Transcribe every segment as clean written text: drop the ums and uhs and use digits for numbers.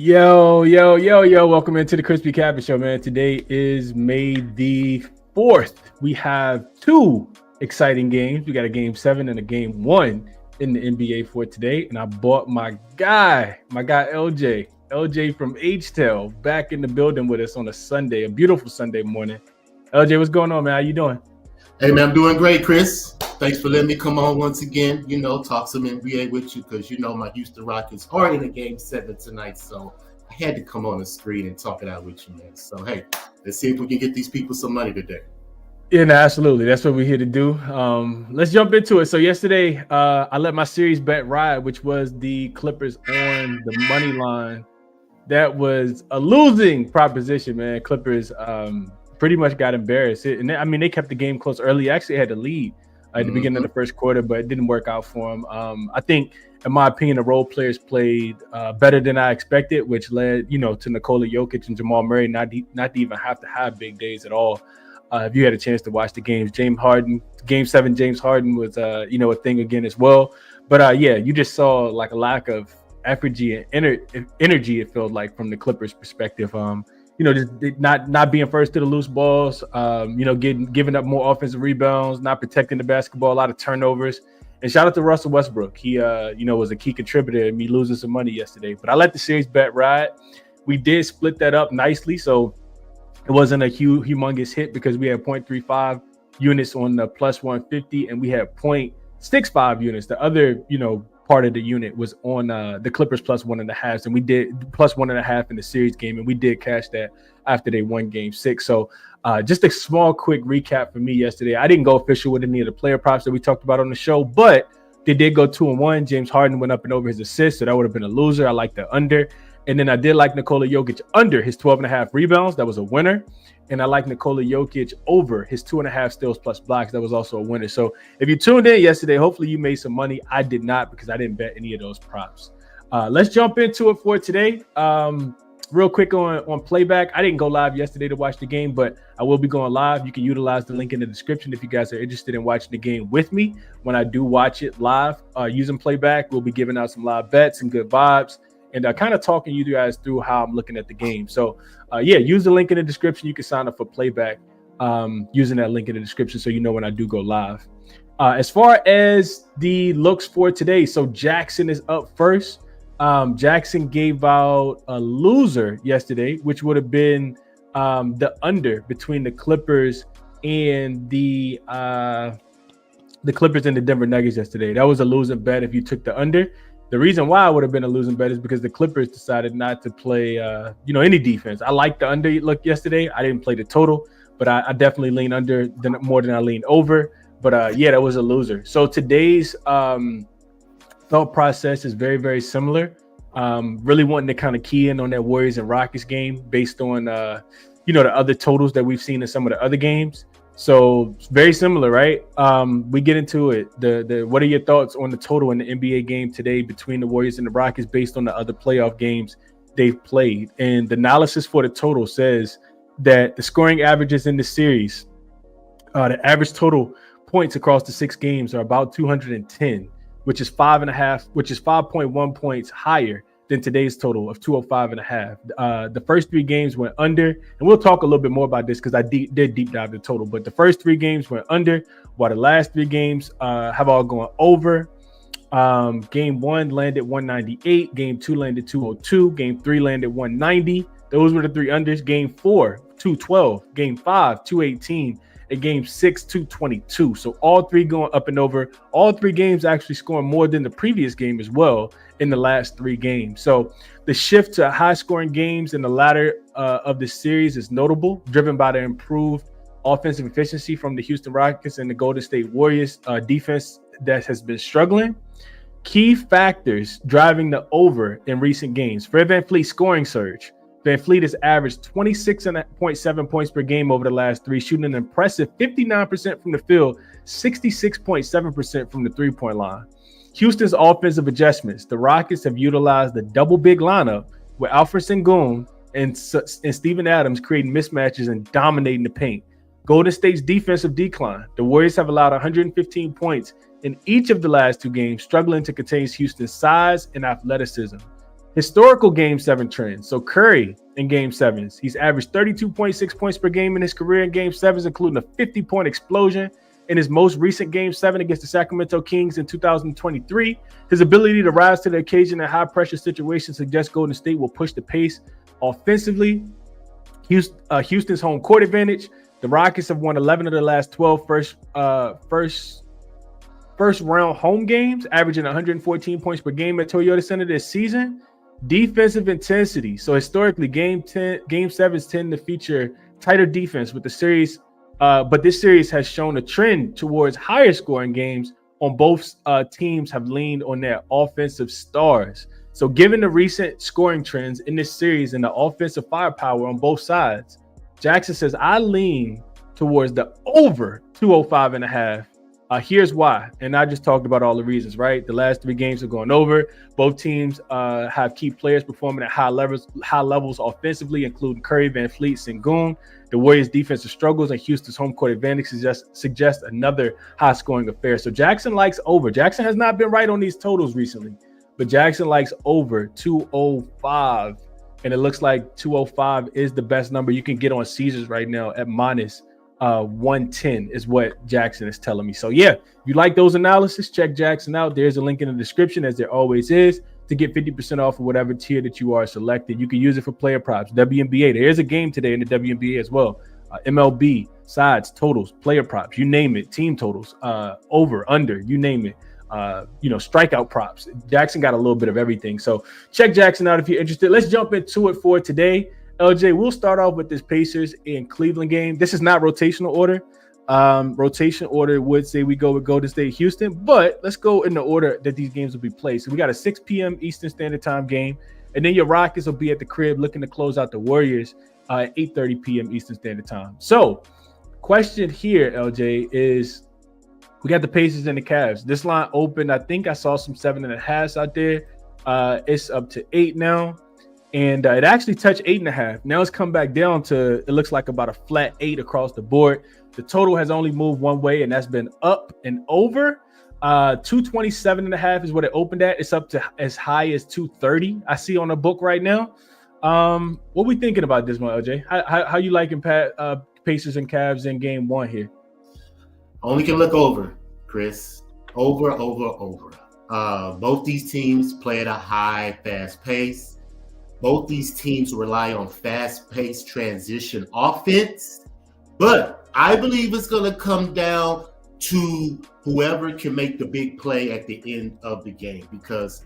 Yo. Welcome into the ChrisBeCappinn Show, man. Today is May the 4th. We have two exciting games. We got a game 7 and a game 1 in the NBA for today. And I bought my guy LJ from H-Tail back in the building with us on a Sunday, a beautiful Sunday morning. LJ, what's going on, man? How you doing? Hey, man, I'm doing great, Chris. Thanks for letting me come on once again, talk some NBA with you because, my Houston Rockets are in a game 7 tonight. So I had to come on the screen and talk it out with you, man. So, hey, let's see if we can get these people some money today. Yeah, no, absolutely. That's what we're here to do. Let's jump into it. So yesterday, I let my series bet ride, which was the Clippers on the money line. That was a losing proposition, man. Clippers pretty much got embarrassed. They kept the game close early. Actually had the lead at the beginning of the first quarter, but it didn't work out for them. I think, in my opinion, the role players played better than I expected, which led, to Nikola Jokic and Jamal Murray not to even have to have big days at all. If you had a chance to watch the games, Game 7, James Harden was, a thing again as well. But you just saw like a lack of energy, it felt like, from the Clippers perspective. Just not being first to the loose balls, giving up more offensive rebounds, not protecting the basketball, a lot of turnovers. And shout out to Russell Westbrook. He, was a key contributor in me losing some money yesterday. But I let the series bet ride. We did split that up nicely, so it wasn't a humongous hit because we had 0.35 units on the plus 150, and we had 0.65 units. The other, part of the unit was on the Clippers plus 1.5, and we did plus 1.5 in the series game, and we did cash that after they won game 6. So just a small quick recap for me yesterday. I didn't go official with any of the player props that we talked about on the show, but they did go 2-1. James Harden went up and over his assists, so that would have been a loser. I like the under. And then I did like Nikola Jokic under his 12.5 rebounds. That was a winner. And I like Nikola Jokic over his 2.5 steals plus blocks. That was also a winner. So if you tuned in yesterday, hopefully you made some money. I did not because I didn't bet any of those props. Let's jump into it for today. Real quick on Playback. I didn't go live yesterday to watch the game, but I will be going live. You can utilize the link in the description if you guys are interested in watching the game with me. When I do watch it live using Playback, we'll be giving out some live bets and good vibes, and kind of talking you guys through how I'm looking at the game. So, use the link in the description. You can sign up for Playback using that link in the description so you know when I do go live. As far as the looks for today, so jaXon is up first. jaXon gave out a loser yesterday, which would have been the under between the Clippers and the Clippers and the Denver Nuggets yesterday. That was a losing bet if you took the under. The reason why I would have been a losing bet is because the Clippers decided not to play, any defense. I liked the under look yesterday. I didn't play the total, but I definitely lean under more than I lean over. But that was a loser. So today's thought process is very, very similar. Really wanting to kind of key in on that Warriors and Rockets game based on, the other totals that we've seen in some of the other games. So it's very similar, right? We get into it. What are your thoughts on the total in the NBA game today between the Warriors and the Rockets based on the other playoff games they've played? And the analysis for the total says that the scoring averages in the series, the average total points across the 6 games are about 210, which is 5.1 points higher than today's total of 205.5. The first 3 games went under, and we'll talk a little bit more about this because I did deep dive the total. But the first 3 games went under, while the last 3 games have all gone over. Game 1 landed 198, Game 2 landed 202, Game 3 landed 190. Those were the 3 unders. Game 4, 212, Game 5, 218, and Game 6, 222. So all 3 going up and over. All 3 games actually scoring more than the previous game as well in the last 3 games. So the shift to high-scoring games in the latter of the series is notable, driven by the improved offensive efficiency from the Houston Rockets and the Golden State Warriors defense that has been struggling. Key factors driving the over in recent games: Fred VanVleet's scoring surge. VanVleet has averaged 26.7 points per game over the last 3, shooting an impressive 59% from the field, 66.7% from the three-point line. Houston's offensive adjustments. The Rockets have utilized the double big lineup with Alfred Sengun and Steven Adams creating mismatches and dominating the paint. Golden State's defensive decline. The Warriors have allowed 115 points in each of the last 2 games, struggling to contain Houston's size and athleticism. Historical Game 7 trends. So Curry in Game 7s, he's averaged 32.6 points per game in his career in Game 7s, including a 50-point explosion in his most recent Game 7 against the Sacramento Kings in 2023. His ability to rise to the occasion in high-pressure situations suggests Golden State will push the pace offensively. Houston's home court advantage. The Rockets have won 11 of the last 12 first round home games, averaging 114 points per game at Toyota Center this season. Defensive intensity. So historically, Game 7s tend to feature tighter defense with the series, but this series has shown a trend towards higher scoring games on both teams have leaned on their offensive stars. So given the recent scoring trends in this series and the offensive firepower on both sides, jaXon says, I lean towards the over 205.5. Here's why. And I just talked about all the reasons, right? The last 3 games have gone over. Both teams have key players performing at high levels offensively, including Curry, Van Fleet, Sengun. The Warriors' defensive struggles and Houston's home court advantage suggest another high-scoring affair. So jaXon likes over. jaXon has not been right on these totals recently, but jaXon likes over 205. And it looks like 205 is the best number you can get on Caesars right now at minus 110 is what jaXon is telling me. So yeah, if you like those analysis, check jaXon out. There's a link in the description, as there always is, to get 50% off of whatever tier that you are selected. You can use it for player props, WNBA. There is a game today in the WNBA as well. MLB, sides, totals, player props, you name it, team totals, over, under, you name it. Strikeout props. jaXon got a little bit of everything. So check jaXon out if you're interested. Let's jump into it for today. LJ, we'll start off with this Pacers and Cleveland game. This is not rotational order. Rotation order would say we go with Golden State, Houston, but let's go in the order that these games will be played. So we got a 6 p.m. Eastern Standard Time game, and then your Rockets will be at the crib looking to close out the Warriors at 8:30 p.m. Eastern Standard Time. So question here, LJ, is we got the Pacers and the Cavs. This line opened, I think I saw some 7.5 out there. It's up to 8 now. And it actually touched 8.5. Now it's come back down to, it looks like about a flat 8 across the board. The total has only moved one way, and that's been up and over. 227.5 is what it opened at. It's up to as high as 230. I see on the book right now. What we thinking about this one, LJ? How you liking Pacers and Cavs in game 1 here? Only can look over, Chris. Over. Both these teams play at a high, fast pace. Both these teams rely on fast-paced transition offense. But I believe it's going to come down to whoever can make the big play at the end of the game. Because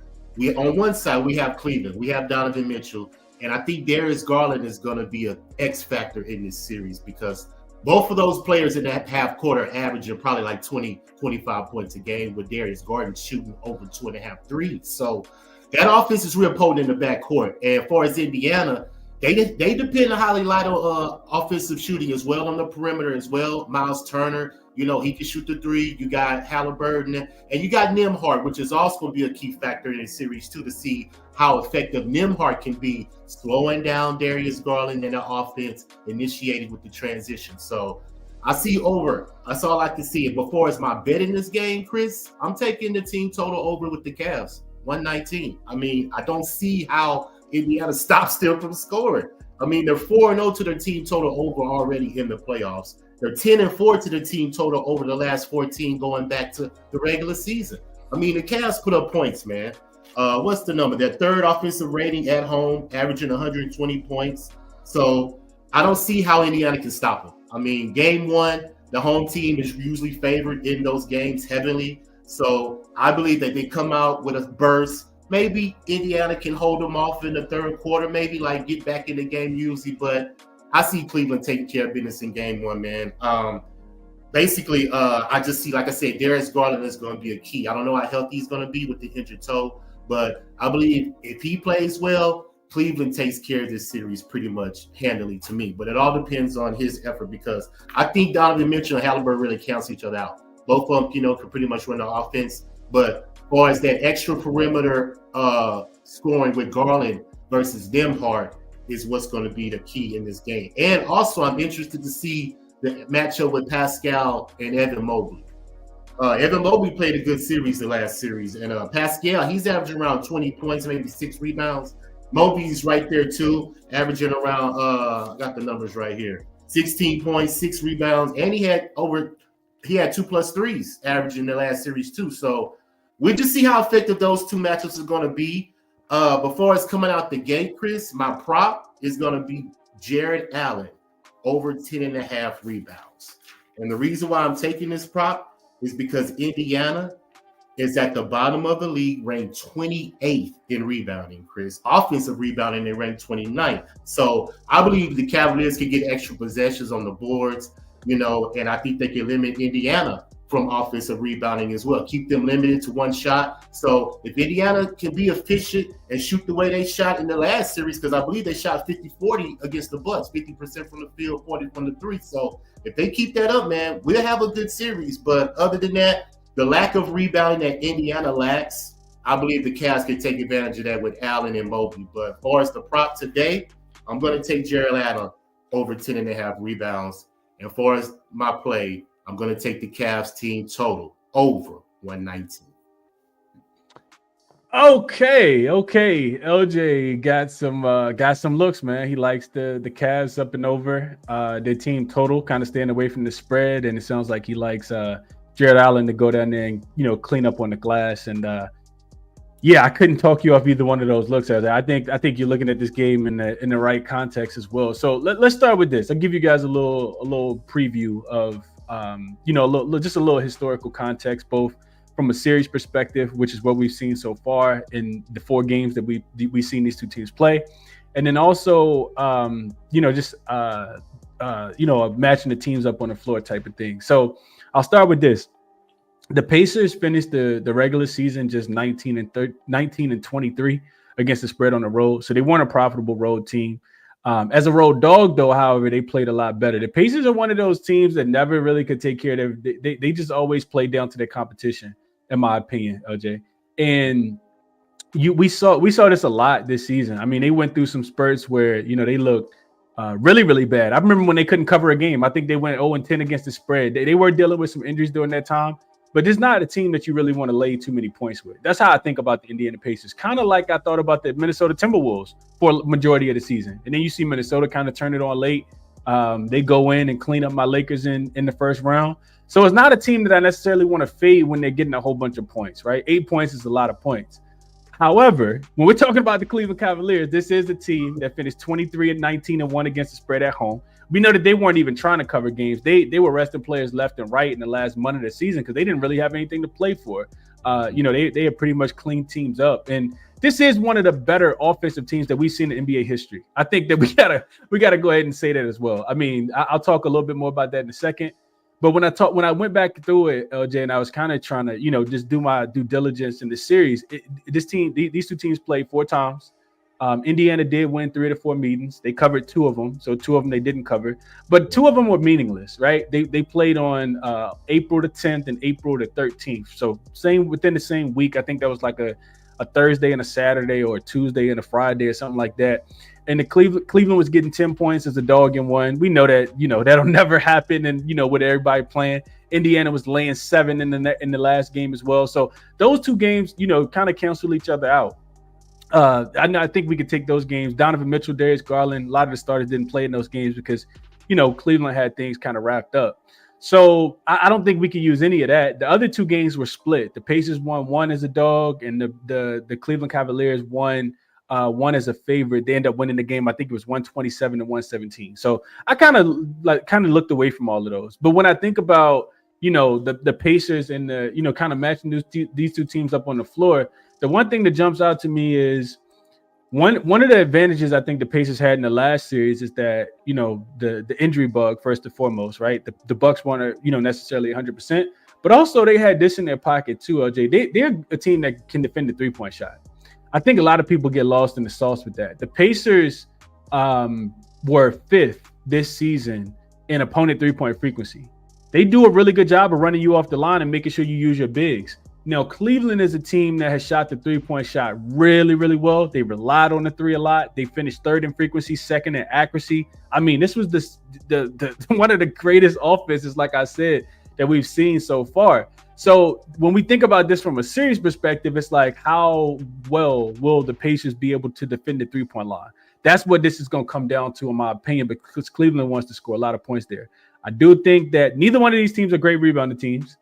on one side, we have Cleveland. We have Donovan Mitchell. And I think Darius Garland is going to be an X factor in this series because both of those players in that half court are averaging probably like 20, 25 points a game, with Darius Garland shooting over 2.5 threes. So that offense is real potent in the backcourt. And as far as Indiana, they depend highly light on offensive shooting as well on the perimeter as well. Miles Turner, he can shoot the 3. You got Halliburton, and you got Nembhard, which is also going to be a key factor in this series too, to see how effective Nembhard can be slowing down Darius Garland and the offense, initiating with the transition. So I see over. That's all I can see. And before it's my bet in this game, Chris, I'm taking the team total over with the Cavs. 119. I mean, I don't see how Indiana stops them from scoring. I mean, they're 4-0 to their team total over already in the playoffs. They're 10-4 to the team total over the last 14 going back to the regular season. I mean, the Cavs put up points, man. What's the number? Their third offensive rating at home, averaging 120 points. So I don't see how Indiana can stop them. I mean, game 1, the home team is usually favored in those games heavily. So I believe that they come out with a burst. Maybe Indiana can hold them off in the third quarter, maybe like get back in the game usually. But I see Cleveland taking care of business in game 1, man. I just see, like I said, Darius Garland is going to be a key. I don't know how healthy he's going to be with the injured toe, but I believe if he plays well, Cleveland takes care of this series pretty much handily to me. But it all depends on his effort because I think Donovan Mitchell and Halliburton really cancel each other out. Both of them, can pretty much run the offense. But as far as that extra perimeter scoring with Garland versus Nembhard is what's going to be the key in this game. And also, I'm interested to see the matchup with Pascal and Evan Mobley. Evan Mobley played a good series the last series. And Pascal, he's averaging around 20 points, maybe 6 rebounds. Mobley's right there too, averaging around got the numbers right here. 16 points, 6 rebounds, and he had 2+ threes averaging the last series too. So we'll just see how effective those two matchups are going to be. Before it's coming out the gate, Chris, my prop is going to be Jared Allen over 10.5 rebounds. And the reason why I'm taking this prop is because Indiana is at the bottom of the league, ranked 28th in rebounding, Chris. Offensive rebounding, they ranked 29th. So I believe the Cavaliers can get extra possessions on the boards, and I think they can limit Indiana from offensive rebounding as well. Keep them limited to one shot. So if Indiana can be efficient and shoot the way they shot in the last series, because I believe they shot 50-40 against the Bucks, 50% from the field, 40 from the three. So if they keep that up, man, we'll have a good series. But other than that, the lack of rebounding that Indiana lacks, I believe the Cavs can take advantage of that with Allen and Mobley. But as far as the prop today, I'm going to take Jared Allen over 10.5 rebounds. And as far as my play, I'm going to take the Cavs team total over 119. Okay. LJ got some looks, man. He likes the Cavs up and over. Their team total, kind of staying away from the spread, and it sounds like he likes Jared Allen to go down there and clean up on the glass. And I couldn't talk you off either one of those looks. I think you're looking at this game in the right context as well. So let's start with this. I'll give you guys a little preview of just a little historical context, both from a series perspective, which is what we've seen so far in the 4 games that we've seen these two teams play, and then also matching the teams up on the floor type of thing. So I'll start with this. The Pacers finished the regular season just 19 and 23 against the spread on the road. So they weren't a profitable road team. As a road dog, though, however, they played a lot better. The Pacers are one of those teams that never really could take care of they just always play down to their competition, in my opinion, LJ. And we saw this a lot this season. I mean, they went through some spurts where, they looked really, really bad. I remember when they couldn't cover a game. I think they went 0-10 against the spread. They were dealing with some injuries during that time. But it's not a team that you really want to lay too many points with. That's how I think about the Indiana Pacers. Kind of like I thought about the Minnesota Timberwolves for a majority of the season. And then you see Minnesota kind of turn it on late. They go in and clean up my Lakers in the first round. So it's not a team that I necessarily want to fade when they're getting a whole bunch of points, right? 8 points is a lot of points. However, when we're talking about the Cleveland Cavaliers, this is a team that finished 23-19-1 against the spread at home. We know that they weren't even trying to cover games. They were resting players left and right in the last month of the season because they didn't really have anything to play for. They had pretty much cleaned teams up. And this is one of the better offensive teams that we've seen in NBA history. I think that we gotta go ahead and say that as well. I mean, I'll talk a little bit more about that in a second. But when I went back through it, LJ, and I was kind of trying to, just do my due diligence in the series. These two teams played 4 times. Indiana did win 3 of the 4 meetings. They covered 2 of them, so 2 of them they didn't cover. But 2 of them were meaningless, right? They played on April the 10th and April the 13th. So within the same week. I think that was like a Thursday and a Saturday, or a Tuesday and a Friday, or something like that. And the Cleveland was getting 10 points as a dog in one. We know that that'll never happen. And with everybody playing, Indiana was laying 7 in the last game as well. So those 2 games, kind of cancel each other out. I think we could take those games. Donovan Mitchell, Darius Garland, a lot of the starters didn't play in those games because, Cleveland had things kind of wrapped up. So I don't think we could use any of that. The other 2 games were split. The Pacers won 1 as a dog, and the Cleveland Cavaliers won 1 as a favorite. They ended up winning the game. I think it was 127-117. So I kind of looked away from all of those. But when I think about, the Pacers and the, kind of matching these 2 teams up on the floor, the one thing that jumps out to me is one of the advantages I think the Pacers had in the last series is that, the injury bug, first and foremost, right? The Bucks weren't, necessarily 100%, but also they had this in their pocket too, LJ. They're a team that can defend the 3-point shot. I think a lot of people get lost in the sauce with that. The Pacers were 5th this season in opponent 3-point frequency. They do a really good job of running you off the line and making sure you use your bigs. Now, Cleveland is a team that has shot the 3-point shot really, really well. They relied on the 3 a lot. They finished 3rd in frequency, 2nd in accuracy. I mean, this was the one of the greatest offenses, like I said, that we've seen so far. So when we think about this from a series perspective, it's like, how well will the Pacers be able to defend the 3-point line? That's what this is going to come down to, in my opinion, because Cleveland wants to score a lot of points there. I do think that neither one of these teams are great rebounding teams.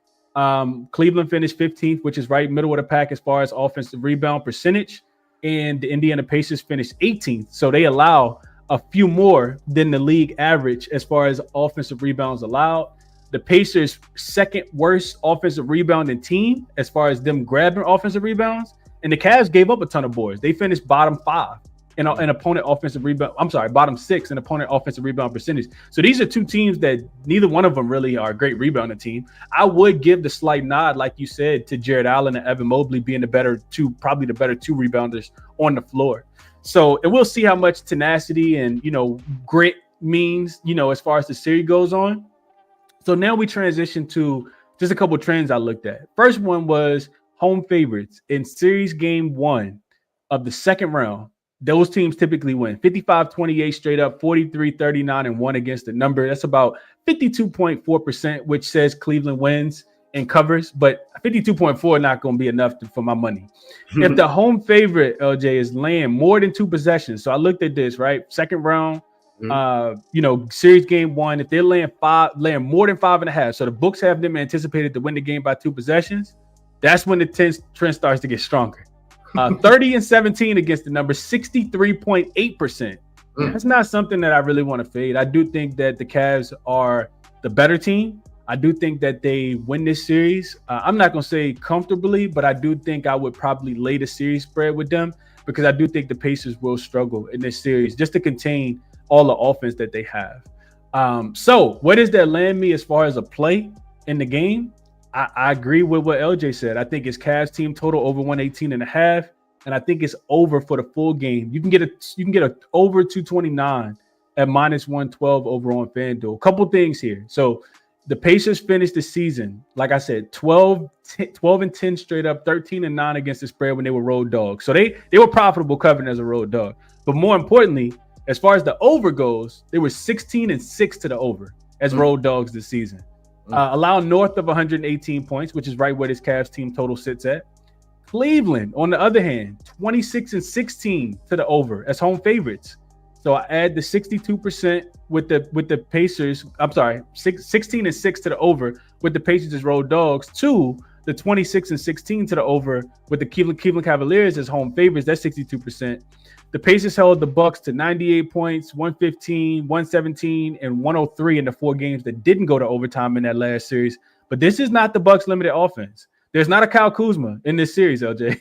Cleveland finished 15th, which is right middle of the pack as far as offensive rebound percentage, and the Indiana Pacers finished 18th. So they allow a few more than the league average as far as offensive rebounds allowed. The Pacers' second worst offensive rebounding team as far as them grabbing offensive rebounds, and the Cavs gave up a ton of boards. They finished bottom 5 in opponent offensive rebound. I'm sorry, bottom 6 in opponent offensive rebound percentage. So these are two teams that neither one of them really are a great rebounding team. I would give the slight nod, like you said, to Jared Allen and Evan Mobley being probably the better two rebounders on the floor. So, and we'll see how much tenacity and, grit means, as far as the series goes on. So now we transition to just a couple of trends I looked at. First one was home favorites in series game 1 of the second round. Those teams typically win 55-28 straight up, 43-39 and 1 against the number. That's about 52.4%, which says Cleveland wins and covers, but 52.4 not going to be enough for my money. If the home favorite, LJ, is laying more than 2 possessions, so I looked at this, right? Second round, series game 1, if they're laying more than 5.5, so the books have them anticipated to win the game by 2 possessions, that's when the trend starts to get stronger. 30-17 against the number, 63.8%. That's not something that I really want to fade. I do think that the Cavs are the better team. I do think that they win this series. I'm not going to say comfortably, but I do think I would probably lay the series spread with them, because I do think the Pacers will struggle in this series just to contain all the offense that they have. So where does that land me as far as a play in the game? I agree with what LJ said. I think it's Cavs team total over 118.5, and I think it's over for the full game. You can get a over 229 at -112 over on FanDuel. A couple things here. So the Pacers finished the season, like I said, 12-10 straight up, 13-9 against the spread when they were road dogs. So they were profitable covering as a road dog. But more importantly, as far as the over goes, they were 16-6 to the over as road dogs this season. Allowing north of 118 points, which is right where this Cavs team total sits at. Cleveland, on the other hand, 26-16 to the over as home favorites. So I add the 62% with the Pacers. I'm sorry, 16-6 to the over with the Pacers as road dogs, to the 26-16 to the over with the Cleveland Cavaliers as home favorites. That's 62%. The Pacers held the Bucks to 98 points, 115, 117, and 103 in the 4 games that didn't go to overtime in that last series. But this is not the Bucks' limited offense. There's not a Kyle Kuzma in this series, LJ.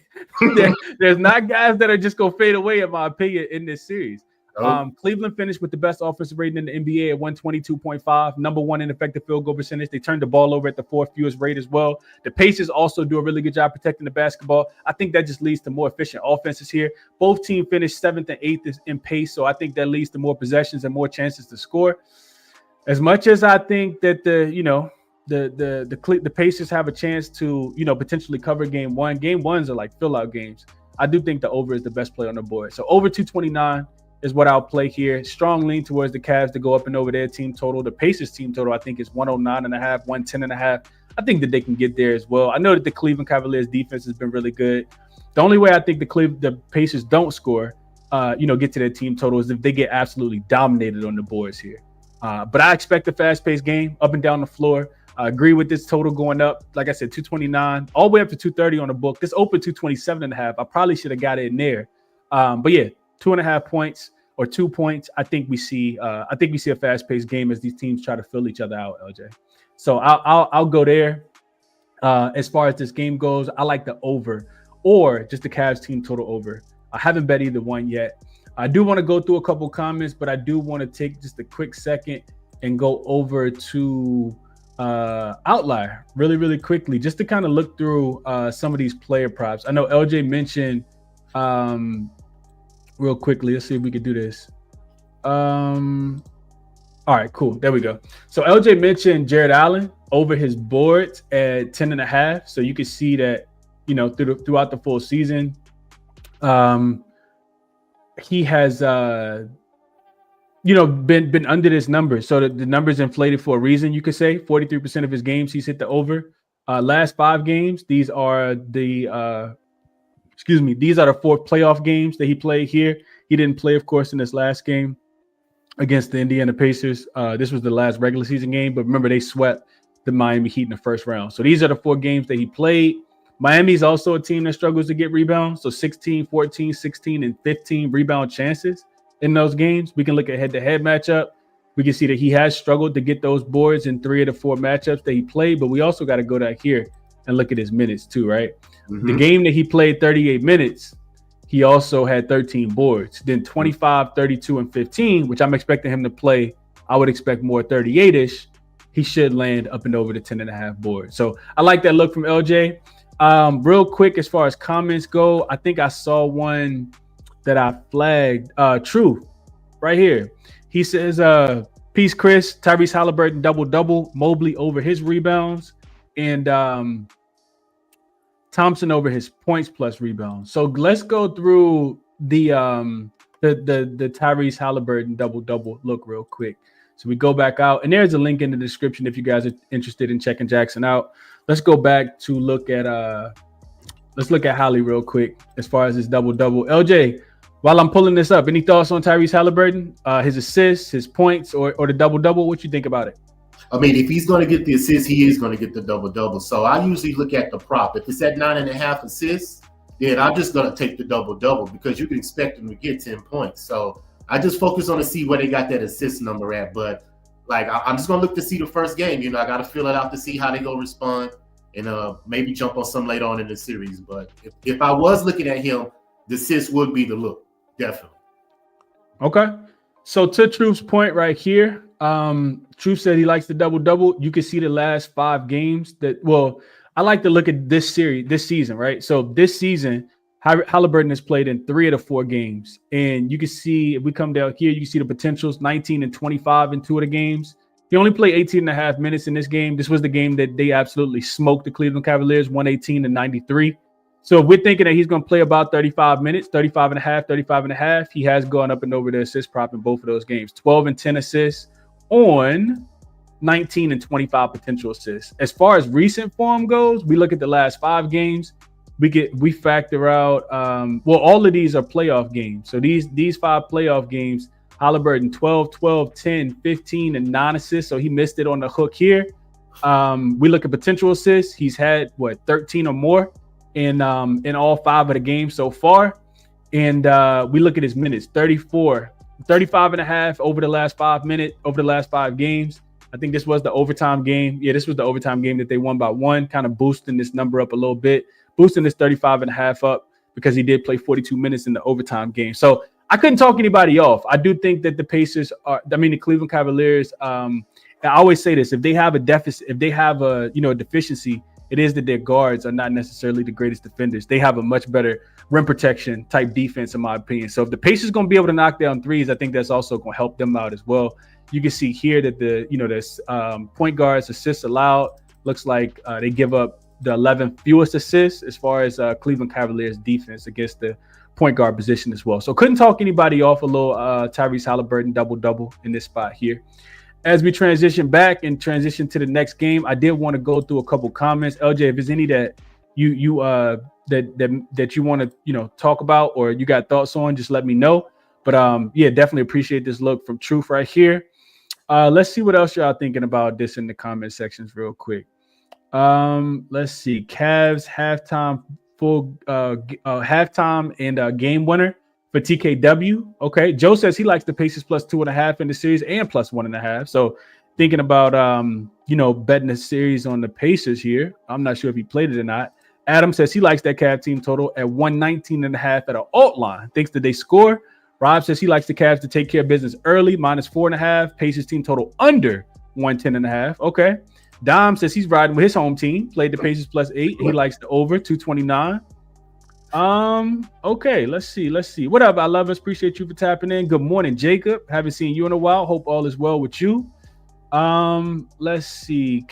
There's not guys that are just going to fade away, in my opinion, in this series. Cleveland finished with the best offensive rating in the NBA at 122.5, number 1 in effective field goal percentage. They turned the ball over at the 4th fewest rate as well. The Pacers also do a really good job protecting the basketball. I think that just leads to more efficient offenses here. Both teams finished 7th and 8th in pace, so I think that leads to more possessions and more chances to score. As much as I think that the Pacers have a chance to potentially cover game 1. Game 1s are like fill-out games. I do think the over is the best play on the board. So over 229 is what I'll play here. Strong lean towards the Cavs to go up and over their team total. The Pacers team total, I think, is 109.5, 110.5. I think that they can get there as well. I know that the Cleveland Cavaliers defense has been really good. The only way I think the Pacers don't score, get to their team total is if they get absolutely dominated on the boards here. But I expect a fast-paced game up and down the floor. I agree with this total going up. Like I said, 229 all the way up to 230 on the book. This open 227.5. I probably should have got it in there. But yeah, 2.5 points or 2 points. I think we see a fast-paced game as these teams try to fill each other out, LJ. So I'll go there. As far as this game goes, I like the over or just the Cavs team total over. I haven't bet either one yet. I do want to go through a couple comments, but I do want to take just a quick second and go over to Outlier really, really quickly, just to kind of look through some of these player props. I know LJ mentioned real quickly. Let's see if we can do this. All right, cool. There we go. So LJ mentioned Jared Allen over his boards at 10.5. So you can see that, throughout the full season, he has been under this number. So the number's inflated for a reason, you could say. 43% of his games he's hit the over. Last 5 games, these are the these are the 4 playoff games that he played here. He didn't play, of course, in this last game against the Indiana Pacers. This was the last regular season game, but remember they swept the Miami Heat in the first round. So these are the 4 games that he played. Miami's also a team that struggles to get rebounds. So 16, 14, 16, and 15 rebound chances in those games. We can look at head-to-head matchup. We can see that he has struggled to get those boards in 3 of the 4 matchups that he played, but we also got to go down here and look at his minutes too, right? Mm-hmm. The game that he played 38 minutes, he also had 13 boards. Then 25, 32, and 15, which I'm expecting him to play. I would expect more 38-ish. He should land up and over the 10.5 board. So I like that look from LJ. Real quick, as far as comments go, I think I saw one that I flagged. True, right here. He says, peace, Chris. Tyrese Halliburton double-double. Mobley over his rebounds. And Thompson over his points plus rebounds. So let's go through the Tyrese Halliburton double-double look real quick. So we go back out, and there's a link in the description if you guys are interested in checking JaXon out. Let's go back to look at Holly real quick as far as his double-double. LJ, while I'm pulling this up, any thoughts on Tyrese Halliburton, his assists, his points, or the double-double? What you think about it? I mean, if he's going to get the assists, he is going to get the double-double. So I usually look at the prop. If it's at 9.5 assists, then I'm just going to take the double-double because you can expect him to get 10 points. So I just focus on to see where they got that assist number at. But I'm just going to look to see the first game. I got to fill it out to see how they go respond and maybe jump on some later on in the series. But if I was looking at him, the assist would be the look. Definitely. Okay. So to Truth's point right here, Truth said he likes the double-double. You can see the last 5 games I like to look at this season, right? So this season, Halliburton has played in 3 of the 4 games. And you can see, if we come down here, you can see the potentials, 19 and 25 in 2 of the games. He only played 18.5 minutes in this game. This was the game that they absolutely smoked the Cleveland Cavaliers, 118 to 93. So if we're thinking that he's going to play about 35 minutes, 35 and a half, he has gone up and over the assist prop in both of those games. 12 and 10 assists on 19 and 25 potential assists. As far as recent form goes, we look at the last 5 games. We factor out, all of these are playoff games. So these 5 playoff games, Halliburton 12, 12, 10, 15, and 9 assists. So he missed it on the hook here. We look at potential assists. He's had 13 or more in all 5 of the games so far. And we look at his minutes, 35 and a half over the last 5 games. I think this was the overtime game. Yeah, this was the overtime game that they won by 1, kind of boosting this number up a little bit, boosting this 35 and a half up because he did play 42 minutes in the overtime game. So I couldn't talk anybody off. I do think that the Cleveland Cavaliers, I always say this, if they have a deficit, if they have a deficiency, it is that their guards are not necessarily the greatest defenders. They have a much better rim protection type defense, in my opinion. So if the Pacers going to be able to knock down threes, I think that's also going to help them out as well. You can see here that there's point guards assists allowed. Looks like they give up the 11th fewest assists as far as Cleveland Cavaliers defense against the point guard position as well. So couldn't talk anybody off. A little Tyrese Halliburton double-double in this spot here. As we transition back and transition to the next game, I did want to go through a couple comments. LJ, if there's any that you want to talk about or you got thoughts on, just let me know. But definitely appreciate this look from Truth right here. Let's see what else y'all thinking about this in the comment sections real quick. Let's see. Cavs halftime and game winner for TKW. Okay. Joe says he likes the Pacers plus 2.5 in the series and plus 1.5. So thinking about, betting the series on the Pacers here. I'm not sure if he played it or not. Adam says he likes that Cavs team total at 119.5 at an alt line. Thinks that they score. Rob says he likes the Cavs to take care of business early, minus 4.5. Pacers team total under 110.5. Okay. Dom says he's riding with his home team. Played the Pacers plus 8. He likes the over 229. Okay, let's see. What up? I love us. Appreciate you for tapping in. Good morning, Jacob. Haven't seen you in a while. Hope all is well with you. Let's see.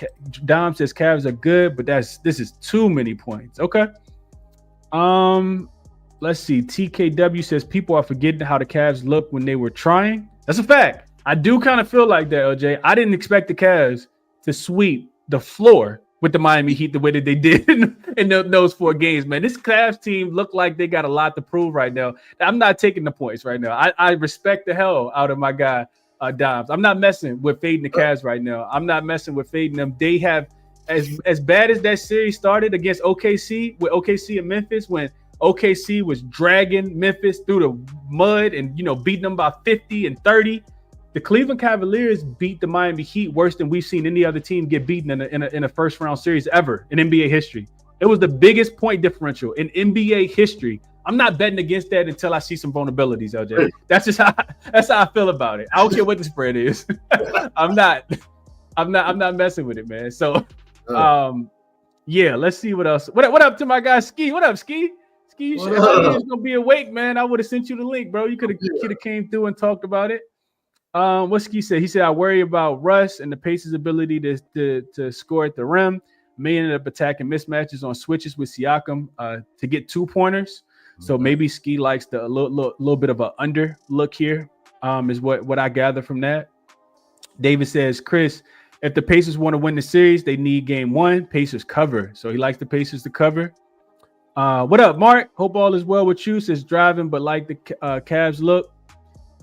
Dom says Cavs are good, but this is too many points. Okay. Let's see. TKW says people are forgetting how the Cavs looked when they were trying. That's a fact. I do kind of feel like that, LJ. I didn't expect the Cavs to sweep the floor with the Miami Heat the way that they did in those 4 games, man. This Cavs team looked like they got a lot to prove right now. I'm not taking the points right now. I respect the hell out of my guy, Dimes. I'm not messing with fading the Cavs right now. I'm not messing with fading them. They have, as bad as that series started against OKC, with OKC and Memphis, when OKC was dragging Memphis through the mud and, beating them by 50 and 30. The Cleveland Cavaliers beat the Miami Heat worse than we've seen any other team get beaten in a first round series ever in NBA history. It was the biggest point differential in NBA history. I'm not betting against that until I see some vulnerabilities, LJ. That's how I feel about it. I don't care what the spread is. I'm not messing with it, man. So, yeah, let's see what else. What up to my guy Ski? What up, Ski? Ski, you should was gonna be awake, man. I would have sent you the link, bro. You could have came through and talked about it. What Ski said? He said, I worry about Russ and the Pacers' ability to score at the rim. May end up attacking mismatches on switches with Siakam to get 2-pointers. So maybe Ski likes the little bit of an under look here, is what I gather from that. David says, Chris, if the Pacers want to win the series, they need game 1. Pacers cover. So he likes the Pacers to cover. What up, Mark? Hope all is well with you. Says driving, but like the Cavs look.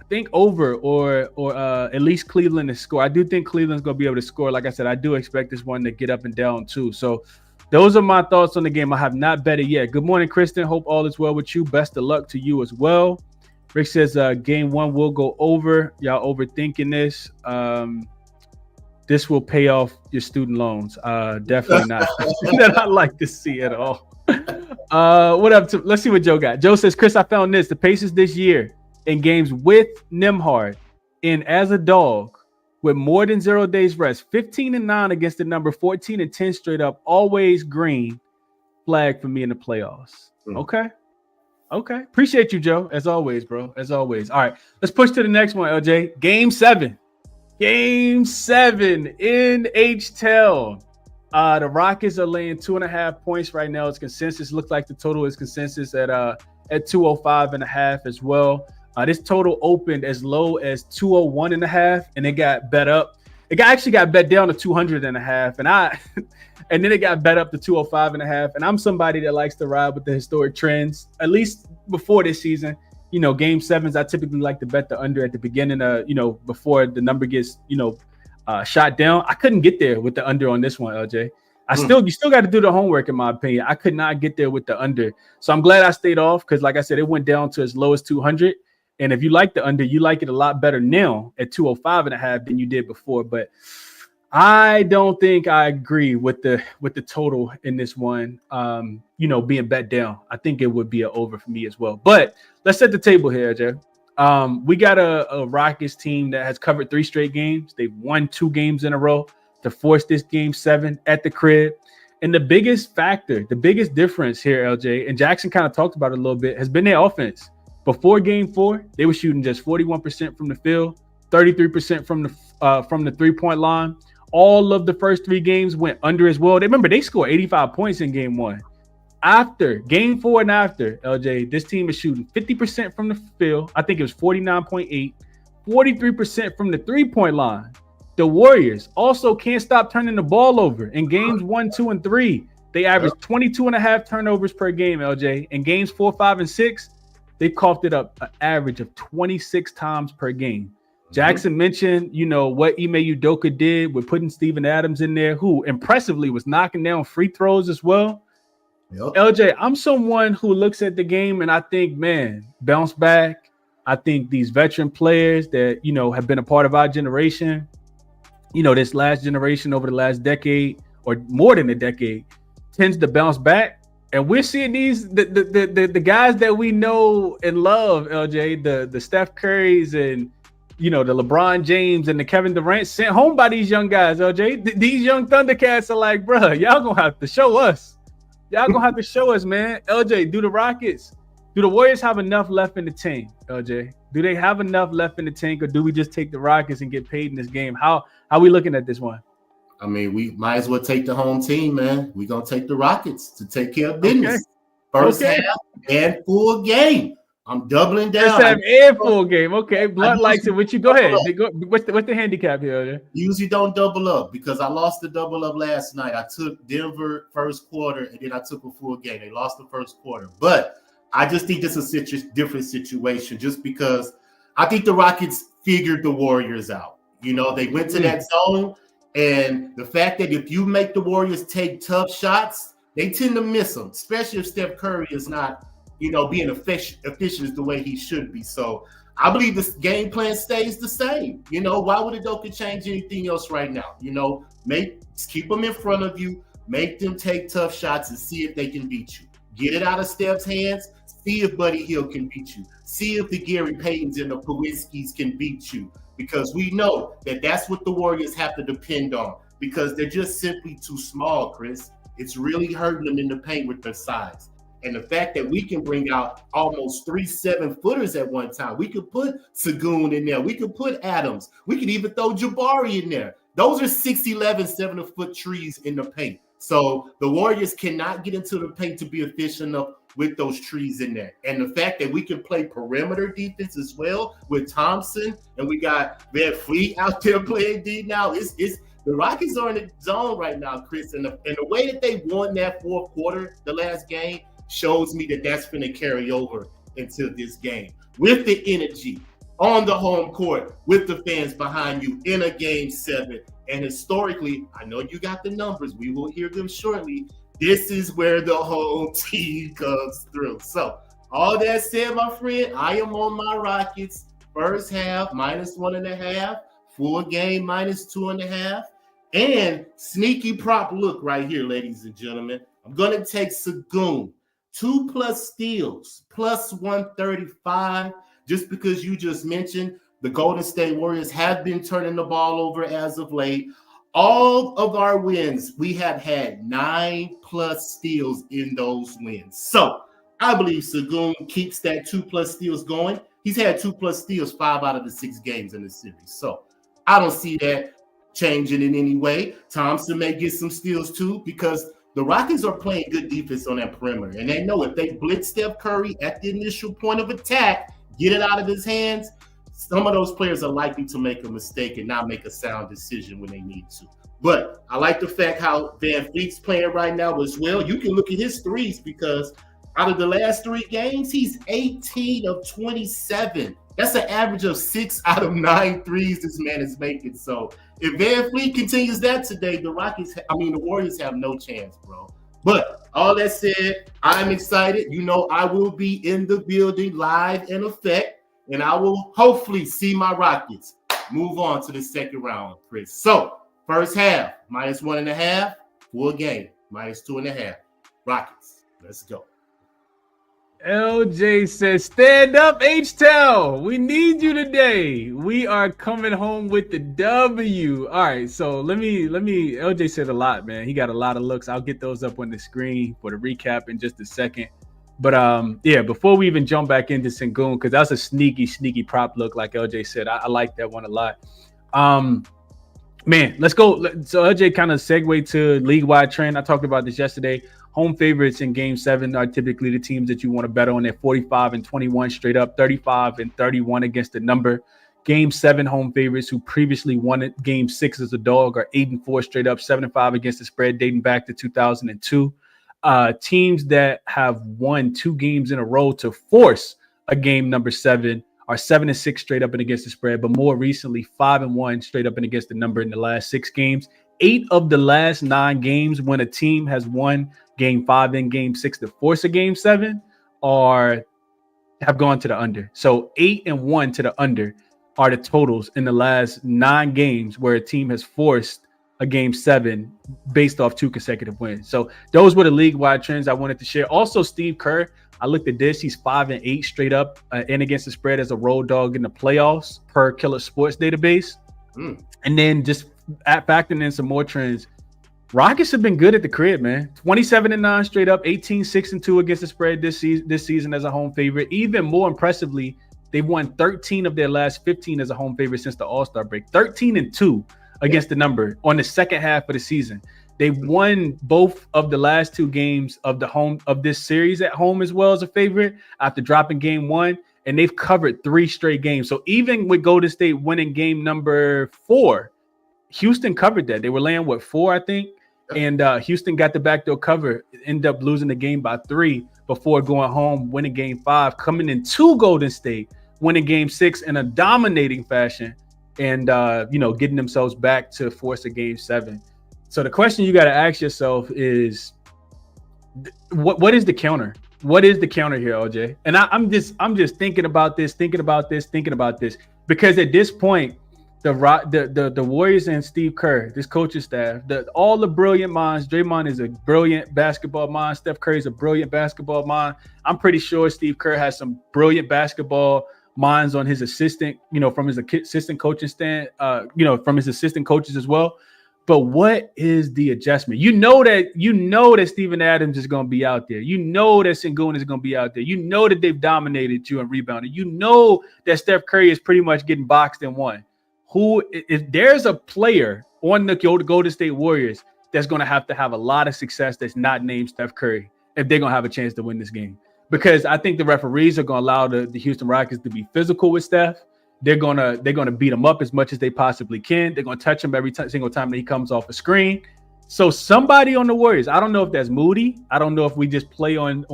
I think over or at least Cleveland to score. I do think Cleveland's going to be able to score. Like I said, I do expect this one to get up and down too. So those are my thoughts on the game. I have not bet it yet. Good morning, Kristen. Hope all is well with you. Best of luck to you as well. Rick says game 1 will go over. Y'all overthinking this. This will pay off your student loans. Definitely not that I like to see at all. What up? Let's see what Joe got. Joe says, Chris, I found this. The Pacers this year in games with Nembhard and as a dog with more than 0 days rest, 15-9 against the number, 14-10 straight up, always green flag for me in the playoffs. Okay. Appreciate you, Joe. As always, bro. As always. All right. Let's push to the next one, LJ. Game 7 in H-Town. The Rockets are laying 2.5 points right now. It's consensus. Looks like the total is consensus at 205.5 as well. This total opened as low as 201.5, and it got bet up. It actually got bet down to 200.5, and then it got bet up to 205.5. And I'm somebody that likes to ride with the historic trends. At least before this season, game 7s, I typically like to bet the under at the beginning of, before the number gets, shot down. I couldn't get there with the under on this one, LJ. You still got to do the homework, in my opinion. I could not get there with the under. So I'm glad I stayed off because, like I said, it went down to as low as 200. And if you like the under, you like it a lot better now at 205.5 than you did before. But I don't think I agree with the total in this one, being bet down. I think it would be an over for me as well. But let's set the table here, Jay. We got a Rockets team that has covered 3 straight games. They've won 2 games in a row to force this game 7 at the crib. And the biggest factor, the biggest difference here, LJ, and Jackson kind of talked about it a little bit, has been their offense. Before game 4, they were shooting just 41% from the field, 33% from the 3-point line. All of the first 3 games went under as well. They scored 85 points in game 1. After game 4 and after, LJ, this team is shooting 50% from the field. I think it was 49.8, 43% from the 3-point line. The Warriors also can't stop turning the ball over. In games 1, 2, and 3, they averaged 22.5 turnovers per game, LJ. In games 4, 5, and 6, they coughed it up an average of 26 times per game. Jackson mentioned, what Ime Udoka did with putting Steven Adams in there, who impressively was knocking down free throws as well. Yep. LJ, I'm someone who looks at the game and I think, man, bounce back. I think these veteran players that, have been a part of our generation, this last generation over the last decade or more than a decade tends to bounce back. And we're seeing the guys that we know and love, LJ, the Steph Currys and, the LeBron James and the Kevin Durant sent home by these young guys, LJ. These young Thundercats are like, bro, y'all gonna have to show us. Y'all gonna have to show us, man. LJ, do the Warriors have enough left in the tank, LJ? Do they have enough left in the tank, or do we just take the Rockets and get paid in this game? How are we looking at this one? I mean, we might as well take the home team, man. We're going to take the Rockets to take care of business. First half and full game. I'm doubling Just down. have and full game. Okay, Blood likes it. usually What you go ahead? double up. What's the handicap here? Usually don't double up because I lost the double up last night. I took Denver first quarter and then I took a full game. They lost the first quarter, but I just think this is a different situation just because I think the Rockets figured the Warriors out. You know, they went to that zone, and the fact that if you make the Warriors take tough shots, they tend to miss them, especially if Steph Curry is not, being efficient as the way he should be. So I believe this game plan stays the same. Why would Udoka change anything else right now? Keep them in front of you, make them take tough shots and see if they can beat you. Get it out of Steph's hands. See if Buddy Hield can beat you. See if the Gary Paytons and the Pawinskis can beat you. Because we know that that's what the Warriors have to depend on. Because they're just simply too small, Chris. It's really hurting them in the paint with their size. And the fact that we can bring out almost 3 7-footers at one time. We could put Sagoon in there. We could put Adams. We could even throw Jabari in there. Those are 6'11", 7-foot trees in the paint. So the Warriors cannot get into the paint to be efficient enough with those trees in there. And the fact that we can play perimeter defense as well with Thompson, and we got Van Fleet out there playing D now. It's the Rockets are in the zone right now, Chris. And the way that they won that fourth quarter, the last game, shows me that that's going to carry over into this game. With the energy on the home court, with the fans behind you in a game 7. And historically, I know you got the numbers. We will hear them shortly. This is where the whole team comes through. So, all that said, my friend, I am on my Rockets. First half, -1.5. Full game, -2.5. And sneaky prop look right here, ladies and gentlemen. I'm going to take Sagoon. 2+ steals, +135. Just because you just mentioned the Golden State Warriors have been turning the ball over as of late. All of our wins, we have had 9+ steals in those wins. So I believe Sagoon keeps that 2+ steals going. He's had 2+ steals 5 out of the 6 games in the series. So I don't see that changing in any way. Thompson may get some steals too because the Rockets are playing good defense on that perimeter. And they know if they blitz Steph Curry at the initial point of attack, get it out of his hands, some of those players are likely to make a mistake and not make a sound decision when they need to. But I like the fact how Van Fleet's playing right now as well. You can look at his threes because out of the last 3 games, he's 18 of 27. That's an average of 6 out of 9 threes this man is making. So if Van Fleet continues that today, the Warriors have no chance, bro. But all that said, I'm excited. I will be in the building live in effect, and I will hopefully see my Rockets move on to the second round, Chris. So first half, -1.5, full game, -2.5. Rockets, let's go. LJ says, stand up, H-Town. We need you today. We are coming home with the W. All right, so let me, LJ said a lot, man. He got a lot of looks. I'll get those up on the screen for the recap in just a second. But before we even jump back into Sengun, because that's a sneaky prop look, like LJ said. I like that one a lot. Man, let's go. So LJ kind of segued to league-wide trend. I talked about this yesterday. Home favorites in Game 7 are typically the teams that you want to bet on. They're 45-21 straight up, 35-31 against the number. Game 7 home favorites who previously won it Game 6 as a dog are 8-4 straight up, 7-5 against the spread dating back to 2002. Teams that have won 2 games in a row to force a game number 7 are 7-6 straight up and against the spread, but more recently 5-1 straight up and against the number in the last 6 games. 8 of the last 9 games when a team has won Game 5 and Game 6 to force a Game 7 have gone to the under. So 8-1 to the under are the totals in the last 9 games where a team has forced a Game 7 based off 2 consecutive wins. So those were the league-wide trends I wanted to share. Also, Steve Kerr, I looked at this. He's 5-8 straight up and against the spread as a road dog in the playoffs per Killer Sports database. And then just factoring in some more trends, Rockets have been good at the crib, man. 27-9 straight up, 18-6-2 against the spread this season as a home favorite. Even more impressively, they've won 13 of their last 15 as a home favorite since the All-Star break. 13-2 against the number on the second half of the season. They won both of the last 2 games of this series at home as well as a favorite after dropping game 1, and they've covered 3 straight games. So even with Golden State winning game number 4, Houston covered that. They were laying 4, I think, and Houston got the backdoor cover, ended up losing the game by 3 before going home, winning game 5, coming into Golden State, winning game 6 in a dominating fashion, and getting themselves back to force a game 7. So the question you got to ask yourself is, what is the counter? What is the counter here, OJ? And I'm just thinking about this, because at this point, the Warriors and Steve Kerr, this coaching staff, all the brilliant minds. Draymond is a brilliant basketball mind. Steph Curry is a brilliant basketball mind. I'm pretty sure Steve Kerr has some brilliant basketball minds on his assistant, from his assistant coaching stand, from his assistant coaches as well. But what is the adjustment? You know that Steven Adams is going to be out there. You know that Sengun is going to be out there. You know that they've dominated you and rebounded. You know that Steph Curry is pretty much getting boxed and won. If there's a player on the Golden State Warriors that's going to have a lot of success that's not named Steph Curry if they're going to have a chance to win this game. Because I think the referees are going to allow the Houston Rockets to be physical with Steph. They're gonna beat him up as much as they possibly can. They're gonna touch him every single time that he comes off a screen. So somebody on the Warriors, I don't know if that's Moody. I don't know if we just play on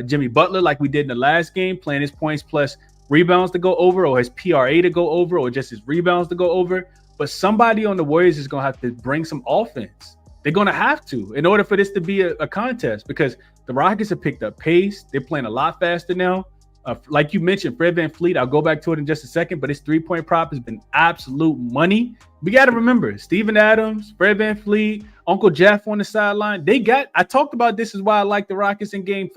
Jimmy Butler like we did in the last game, playing his points plus rebounds to go over, or his PRA to go over, or just his rebounds to go over. But somebody on the Warriors is gonna have to bring some offense. They're gonna have to in order for this to be a contest, because the Rockets have picked up pace. They're playing a lot faster now. Like you mentioned, Fred VanVleet, I'll go back to it in just a second, but his 3-point prop has been absolute money. We got to remember, Steven Adams, Fred VanVleet, Uncle Jeff on the sideline. I talked about this is why I like the Rockets in game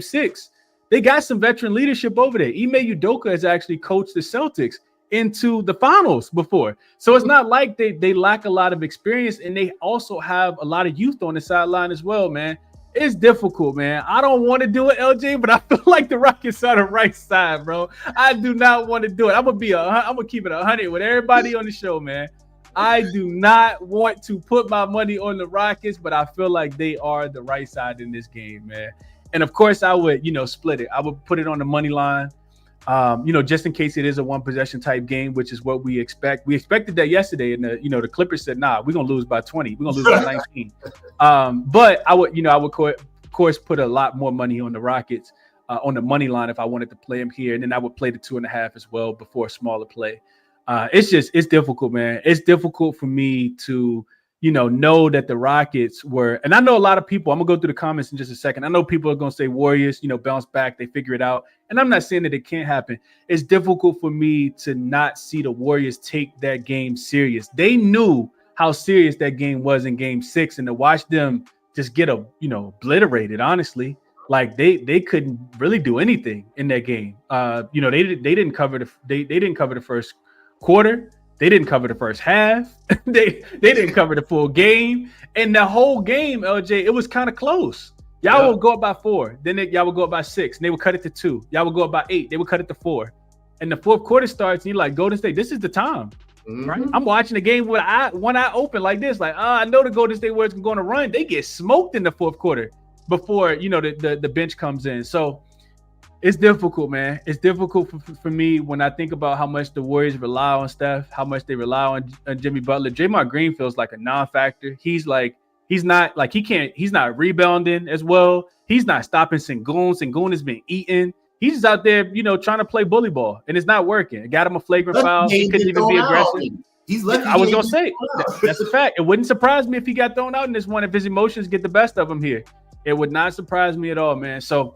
6. They got some veteran leadership over there. Ime Udoka has actually coached the Celtics into the finals before. So it's not like they lack a lot of experience, and they also have a lot of youth on the sideline as well, man. It's difficult, man. I don't want to do it, LJ, but I feel like the Rockets are the right side, bro. I do not want to do it. I'm gonna keep it 100 with everybody on the show, man. I do not want to put my money on the Rockets, but I feel like they are the right side in this game, man. And of course, I would, split it. I would put it on the money line, just in case it is a 1-possession type game, which is what we expect. We expected that yesterday, and the Clippers said, "Nah, we're gonna lose by 20. We're gonna lose by 19." But I would, of course, put a lot more money on the Rockets on the money line if I wanted to play them here, and then I would play the 2.5 as well before a smaller play. It's difficult, man. It's difficult for me to know that the Rockets were, and I know a lot of people, I'm gonna go through the comments in just a second. I know people are gonna say Warriors, bounce back, they figure it out. And I'm not saying that it can't happen. It's difficult for me to not see the Warriors take that game serious. They knew how serious that game was in game 6, and to watch them just get obliterated, honestly. Like they couldn't really do anything in that game. They didn't cover the first quarter. They didn't cover the first half. they didn't cover the full game. And the whole game, LJ, it was kind of close. Y'all would go up by 4. Then y'all would go up by 6. And they would cut it to 2. Y'all would go up by 8. They would cut it to 4. And the fourth quarter starts, and you're like, Golden State, this is the time. Mm-hmm. Right? I'm watching the game with one eye open like this. Like, I know the Golden State Warriors are going to run. They get smoked in the fourth quarter before, the bench comes in. So it's difficult, man. It's difficult for me when I think about how much the Warriors rely on Steph, how much they rely on Jimmy Butler. Draymond Green feels like a non-factor. He's not rebounding as well. He's not stopping Sengun. Sengun has been eaten. He's just out there, trying to play bully ball, and it's not working. It got him a flagrant foul. He couldn't even be aggressive. He's lucky. I was going to say, that's a fact. It wouldn't surprise me if he got thrown out in this one, if his emotions get the best of him here. It would not surprise me at all, man. So,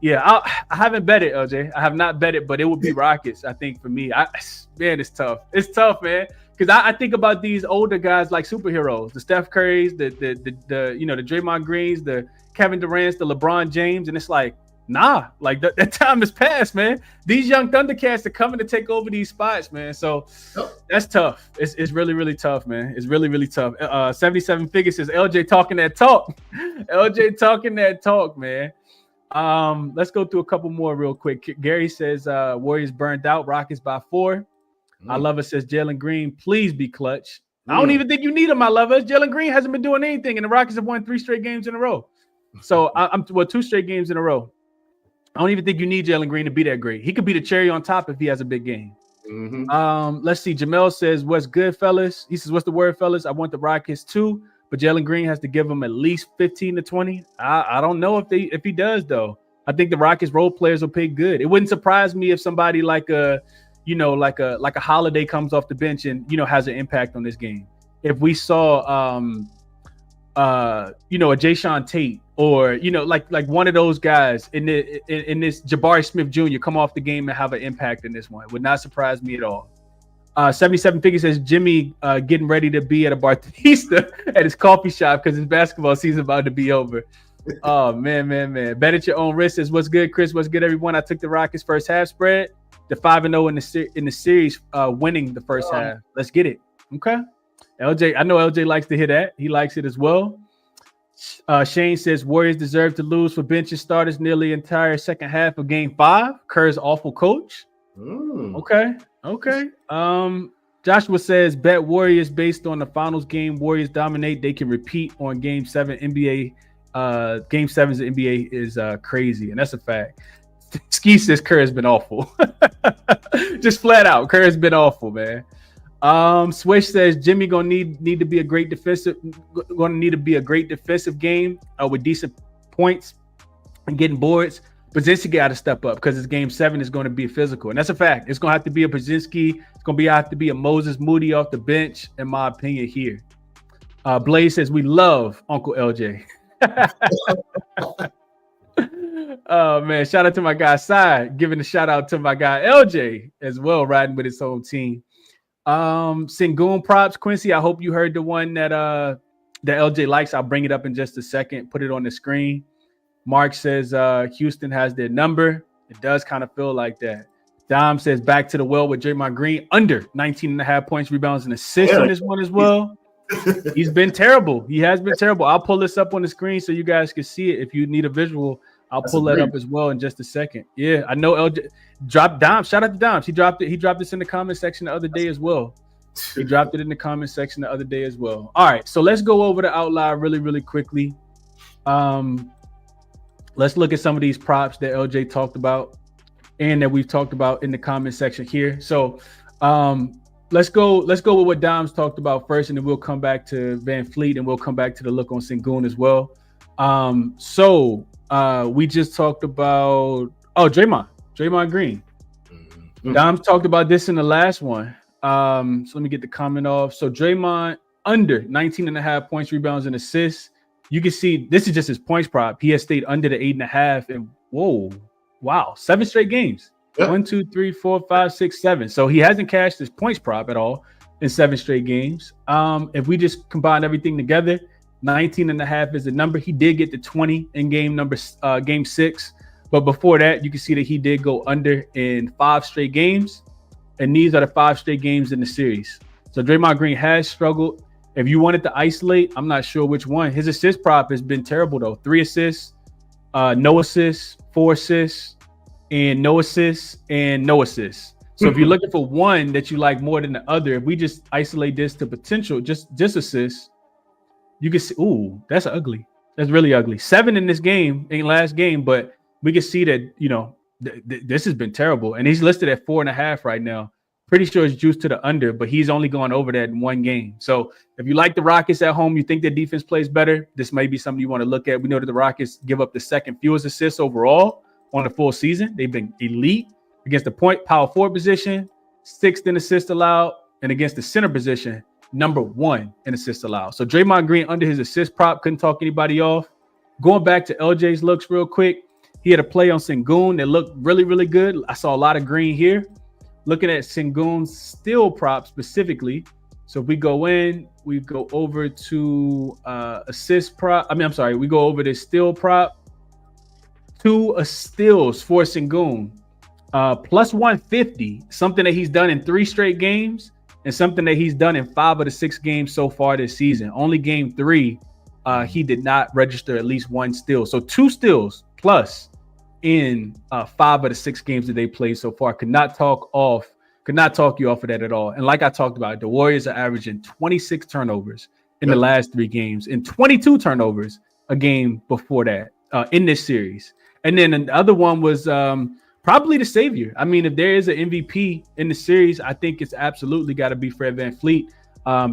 yeah, I haven't bet it, LJ. I have not bet it, but it would be Rockets, I think, for me. Man, it's tough. It's tough, man. Because I think about these older guys like superheroes, the Steph Currys, the Draymond Greens, the Kevin Durant's, the LeBron James, and it's like, nah, like that time has passed, man. These young Thundercats are coming to take over these spots, man. So that's tough. It's really, really tough, man. It's really, really tough. 77 Figures says LJ talking that talk. LJ talking that talk, man. Let's go through a couple more real quick. Gary says Warriors burned out, Rockets by 4. I love it, says Jalen Green. Please be clutch. I don't even think you need him, my lovers. Jalen Green hasn't been doing anything, and the Rockets have won 3 straight games in a row. So I'm 2 straight games in a row. I don't even think you need Jalen Green to be that great. He could be the cherry on top if he has a big game. Let's see. Jamel says, "What's good, fellas?" He says, "What's the word, fellas? I want the Rockets too, but Jalen Green has to give them at least 15 to 20. I don't know if he does though. I think the Rockets role players will pay good. It wouldn't surprise me if somebody like a Holiday comes off the bench and has an impact on this game. If we saw a Jaxon Tate or like one of those guys in this Jabari Smith Jr. come off the game and have an impact in this one, it would not surprise me at all." 77 Figure says Jimmy getting ready to be at a barista at his coffee shop because his basketball season about to be over. Oh man. Bet at your own risk says, "What's good, Chris? What's good, everyone? I took the Rockets first half spread. The 5-0 in the series, winning the first half. Let's get it." Okay. LJ, I know LJ likes to hear that. He likes it as well. Shane says Warriors deserve to lose for bench and starters nearly the entire second half of Game 5. Kerr's awful coach. Okay. Joshua says bet Warriors based on the finals game. Warriors dominate. They can repeat on Game 7 NBA. Game 7's NBA is crazy, and that's a fact. Ski says Kerr has been awful. Just flat out, Kerr has been awful, man. Swish says Jimmy gonna need to be a great defensive. Going to need to be a great defensive game with decent points and getting boards. Brzezinski got to step up because it's Game 7 is going to be physical, and that's a fact. It's going to have to be a Brzezinski. It's going to have to be a Moses Moody off the bench, in my opinion. Here, Blaze says we love Uncle LJ. Oh man, shout out to my guy Sai, giving a shout out to my guy LJ as well, riding with his whole team. Sengun props, Quincy. I hope you heard the one that LJ likes. I'll bring it up in just a second, put it on the screen. Mark says Houston has their number. It does kind of feel like that. Dom says back to the well with Draymond Green, under 19.5 points, rebounds, and assists in this one as well. He's been terrible. He has been terrible. I'll pull this up on the screen so you guys can see it. If you need a visual, I'll pull that up as well in just a second. Yeah, I know LJ dropped Dom. Shout out to Dom. He dropped it. He dropped this in the comment section the other day as well. He dropped it in the comment section the other day as well. All right, so let's go over the Outlier really, really quickly. Let's look at some of these props that LJ talked about and that we've talked about in the comment section here. So let's go with what Dom's talked about first, and then we'll come back to Van Fleet and we'll come back to the look on Sengun as well. We just talked about Draymond Green. Dom's talked about this in the last one. So let me get the comment off. So Draymond under 19.5 points, rebounds, and assists. You can see this is just his points prop. He has stayed under the 8.5, and 7 straight games. Yep. 1, 2, 3, 4, 5, 6, 7. So he hasn't cashed his points prop at all in 7 straight games. If we just combine everything together, 19.5 is the number. He did get to 20 in game 6, but before that, you can see that he did go under in 5 straight games, and these are the 5 straight games in the series. So Draymond Green has struggled. If you wanted to isolate, I'm not sure which one. His assist prop has been terrible though. 3 assists, no assists, 4 assists, and no assists, and no assists. So if you're looking for one that you like more than the other, if we just isolate this to potential, just assists, you can see, that's ugly. That's really ugly. 7 in this game, in last game, but we can see that, this has been terrible. And he's listed at 4.5 right now. Pretty sure it's juiced to the under, but he's only gone over that in 1 game. So if you like the Rockets at home, you think their defense plays better, this may be something you want to look at. We know that the Rockets give up the second fewest assists overall on the full season. They've been elite against the power forward position, 6th in assists allowed, and against the center position, number 1 in assists allowed. So Draymond Green under his assist prop, couldn't talk anybody off. Going back to LJ's looks real quick, he had a play on Sengun that looked really, really good. I saw a lot of green here. Looking at Sengun's steal prop specifically. So if we go in, we go over to assist prop. We go over to steal prop. 2 steals for Sengun. Plus 150, something that he's done in 3 straight games and something that he's done in 5 of the 6 games so far this season. Only game 3, he did not register at least 1 steal. So 2 steals plus in 5 of the 6 games that they played so far. Could not talk off Could not talk you off of that at all. And like I talked about, the Warriors are averaging 26 turnovers in the last 3 games and 22 turnovers a game before that in this series. And then the other one was probably the savior. I mean, if there is an MVP in the series, I think it's absolutely got to be Fred VanVleet.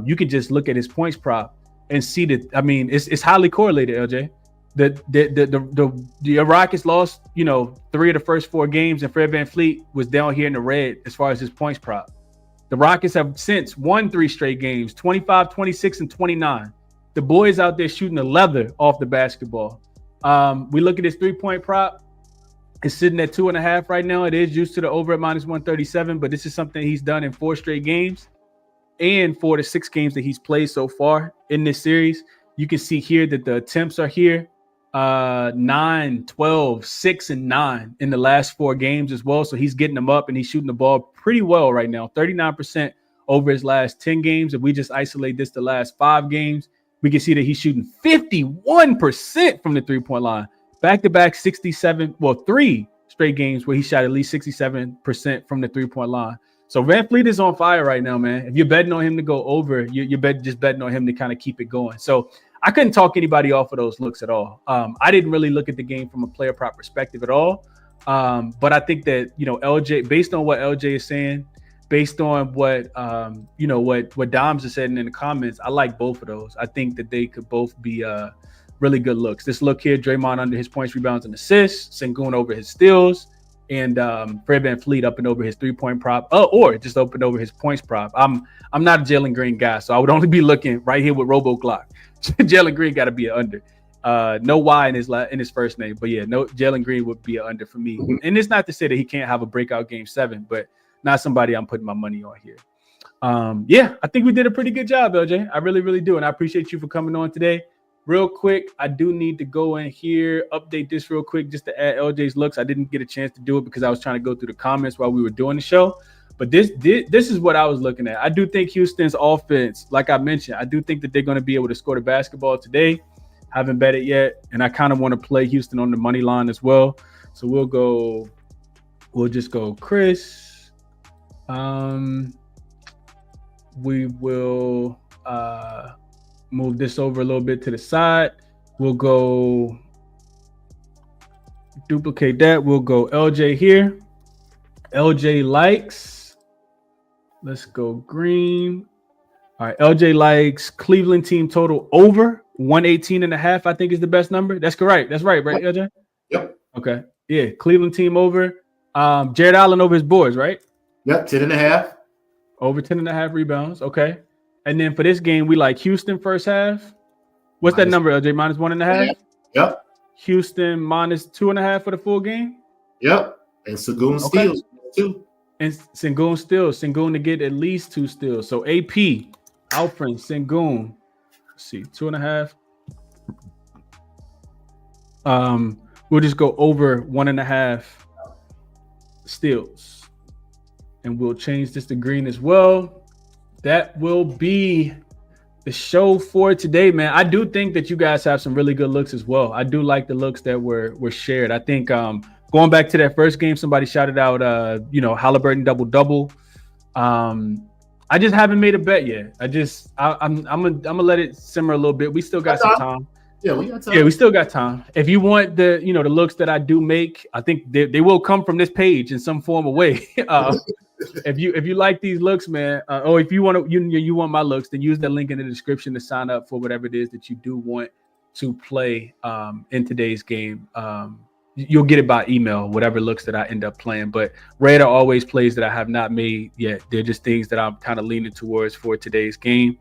You can just look at his points prop and see that. I mean, it's highly correlated, LJ. The Rockets lost, 3 of the first 4 games, and Fred VanVleet was down here in the red as far as his points prop. The Rockets have since won 3 straight games, 25, 26, and 29. The boys out there shooting the leather off the basketball. We look at his 3-point prop. It's sitting at 2.5 right now. It is used to the over at -137, but this is something he's done in 4 straight games and 4 to 6 games that he's played so far in this series. You can see here that the attempts are here. 9, 12, 6, and 9 in the last 4 games as well. So he's getting them up and he's shooting the ball pretty well right now. 39% over his last 10 games. If we just isolate this the last 5 games, we can see that he's shooting 51% from the 3-point line. Back-to-back 3 straight games where he shot at least 67% from the 3-point line. So VanVleet is on fire right now, man. If you're betting on him to go over, you're just betting on him to kind of keep it going. So I couldn't talk anybody off of those looks at all. I didn't really look at the game from a player prop perspective at all. But I think that, LJ, based on what LJ is saying, based on what Doms is saying in the comments, I like both of those. I think that they could both be really good looks. This look here, Draymond under his points, rebounds, and assists, Sengun over his steals, and Fred VanVleet up and over his 3-point prop, or just up and over his points prop. I'm not a Jalen Green guy, so I would only be looking right here with Robo Clock. Jalen Green got to be an under. No Y in his first name, but yeah, no, Jalen Green would be an under for me. And it's not to say that he can't have a breakout game 7, but not somebody I'm putting my money on here. I think we did a pretty good job, LJ. I really, really do, and I appreciate you for coming on today. Real quick, I do need to go in here, update this real quick just to add LJ's looks. I didn't get a chance to do it because I was trying to go through the comments while we were doing the show. But this is what I was looking at. I do think Houston's offense, like I mentioned, I do think that they're going to be able to score the basketball today. Haven't bet it yet, and I kind of want to play Houston on the money line as well. So we'll just go Chris. We will move this over a little bit to the side. We'll go duplicate that. We'll go LJ here. LJ likes. Let's go green. All right. LJ likes Cleveland team total over 118.5. I think is the best number. That's correct. That's right, LJ? Yep. Okay. Yeah. Cleveland team over. Jared Allen over his boards, right? Yep. 10.5. Over 10.5 rebounds. Okay. And then for this game, we like Houston first half. What's that number, LJ? -1.5? Yep. Houston -2.5 for the full game? Yep. And Sengun steals too. And Sengun steals. Sengun to get at least 2 steals. So AP, Alfred, Sengun. Let's see, 2.5. We'll just go over 1.5 steals. And we'll change this to green as well. That will be the show for today, man. I do think that you guys have some really good looks as well. I do like the looks that were shared. I think going back to that first game, somebody shouted out, Halliburton double-double. I just haven't made a bet yet. I'm gonna let it simmer a little bit. We still got some time. Yeah, we got time. Yeah, we still got time. If you want the looks that I do make, I think they will come from this page in some form or way. If you like these looks, man, or if you want you want my looks, then use that link in the description to sign up for whatever it is that you do want to play in today's game. You'll get it by email, whatever looks that I end up playing. But Red are always plays that I have not made yet. They're just things that I'm kind of leaning towards for today's game.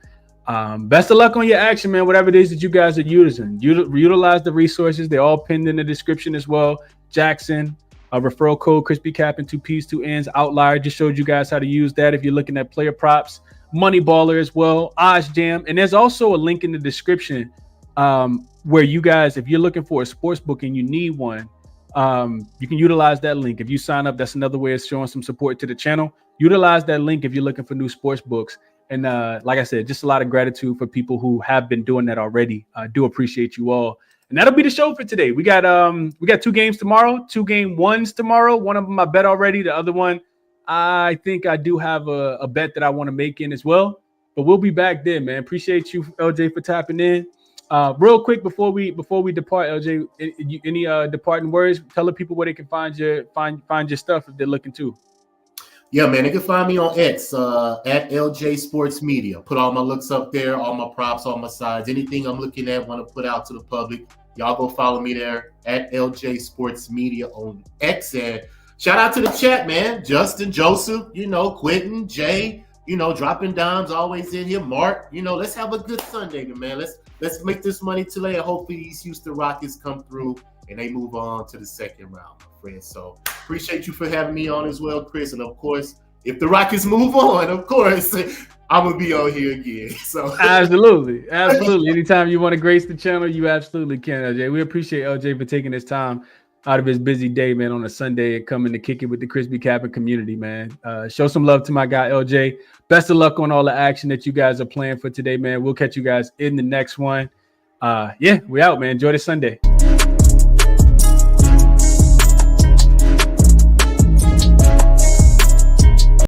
Best of luck on your action, man. Whatever it is that you guys are using, utilize the resources. They're all pinned in the description as well. jaXon, referral code ChrisBeCappinn, 2 P's, 2 N's. Outlier just showed you guys how to use that if you're looking at player props. Money Baller as well. Odds Jam, and there's also a link in the description where you guys, if you're looking for a sports book and you need one, you can utilize that link. If you sign up, that's another way of showing some support to the channel. Utilize that link if you're looking for new sports books. And like I said, just a lot of gratitude for people who have been doing that already. I do appreciate you all. And that'll be the show for today. We got 2 games tomorrow, 2 game ones tomorrow. One of them I bet already. The other one, I think I do have a bet that I want to make in as well. But we'll be back then, man. Appreciate you, LJ, for tapping in. Real quick before we depart, LJ, any departing words? Tell the people where they can find your stuff if they're looking too. Yeah, man, they can find me on X at LJ Sports Media. Put all my looks up there, all my props, all my sides, anything I'm looking at, want to put out to the public. Y'all go follow me there at LJ Sports Media on X. And shout out to the chat, man. Justin, Joseph, Quentin, Jay, dropping dimes always in here. Mark, let's have a good Sunday, man. Let's make this money today, and hopefully these Houston Rockets come through and they move on to the second round, my friend. So appreciate you for having me on as well, Chris. And of course, if the Rockets move on, of course, I'm gonna be on here again. So absolutely. Anytime you want to grace the channel, you absolutely can, LJ. We appreciate LJ for taking his time out of his busy day, man, on a Sunday and coming to kick it with the ChrisBeCappinn community, man. Show some love to my guy, LJ. Best of luck on all the action that you guys are playing for today, man. We'll catch you guys in the next one. We out, man. Enjoy the Sunday.